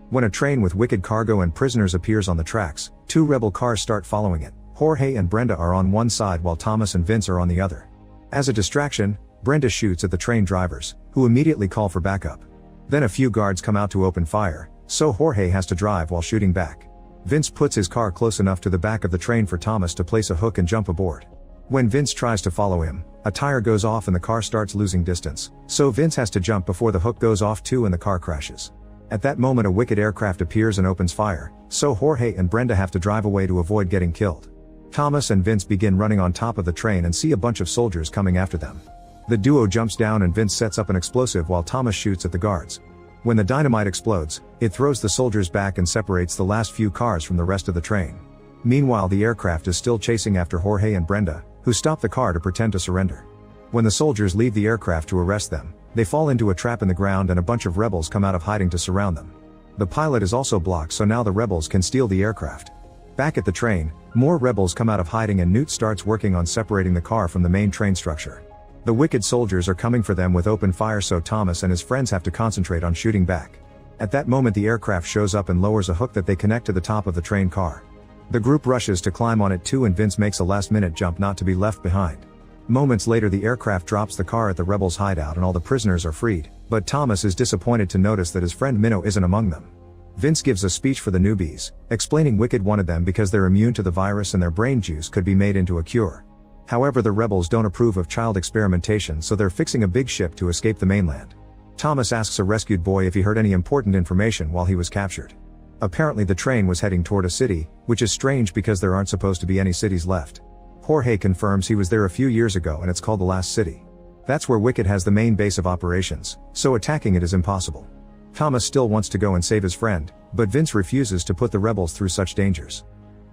When a train with wicked cargo and prisoners appears on the tracks, two rebel cars start following it. Jorge and Brenda are on one side while Thomas and Vince are on the other. As a distraction, Brenda shoots at the train drivers, who immediately call for backup. Then a few guards come out to open fire, so Jorge has to drive while shooting back. Vince puts his car close enough to the back of the train for Thomas to place a hook and jump aboard. When Vince tries to follow him, a tire goes off and the car starts losing distance, so Vince has to jump before the hook goes off too and the car crashes. At that moment a wicked aircraft appears and opens fire, so Jorge and Brenda have to drive away to avoid getting killed. Thomas and Vince begin running on top of the train and see a bunch of soldiers coming after them. The duo jumps down and Vince sets up an explosive while Thomas shoots at the guards. When the dynamite explodes, it throws the soldiers back and separates the last few cars from the rest of the train. Meanwhile the aircraft is still chasing after Jorge and Brenda, who stop the car to pretend to surrender. When the soldiers leave the aircraft to arrest them, they fall into a trap in the ground and a bunch of rebels come out of hiding to surround them. The pilot is also blocked so now the rebels can steal the aircraft. Back at the train, more rebels come out of hiding and Newt starts working on separating the car from the main train structure. The wicked soldiers are coming for them with open fire so Thomas and his friends have to concentrate on shooting back. At that moment the aircraft shows up and lowers a hook that they connect to the top of the train car. The group rushes to climb on it too and Vince makes a last-minute jump not to be left behind. Moments later the aircraft drops the car at the rebels' hideout and all the prisoners are freed, but Thomas is disappointed to notice that his friend Minnow isn't among them. Vince gives a speech for the newbies, explaining Wicked wanted them because they're immune to the virus and their brain juice could be made into a cure. However, the rebels don't approve of child experimentation so they're fixing a big ship to escape the mainland. Thomas asks a rescued boy if he heard any important information while he was captured. Apparently the train was heading toward a city, which is strange because there aren't supposed to be any cities left. Jorge confirms he was there a few years ago and it's called the Last City. That's where Wicked has the main base of operations, so attacking it is impossible. Thomas still wants to go and save his friend, but Vince refuses to put the rebels through such dangers.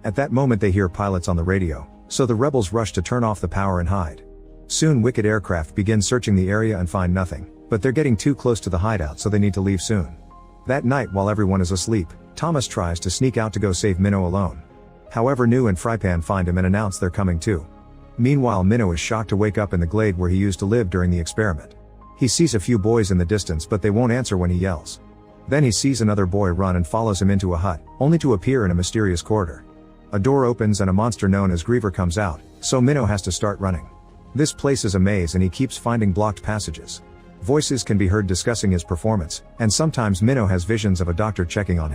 At that moment they hear pilots on the radio, so the rebels rush to turn off the power and hide. Soon wicked aircraft begin searching the area and find nothing, but they're getting too close to the hideout so they need to leave soon. That night while everyone is asleep, Thomas tries to sneak out to go save Minnow alone. However, New and Frypan find him and announce they're coming too. Meanwhile, Minnow is shocked to wake up in the glade where he used to live during the experiment. He sees a few boys in the distance but they won't answer when he yells. Then he sees another boy run and follows him into a hut, only to appear in a mysterious corridor. A door opens and a monster known as Griever comes out, so Minnow has to start running. This place is a maze and he keeps finding blocked passages. Voices can be heard discussing his performance, and sometimes Minnow has visions of a doctor checking on him.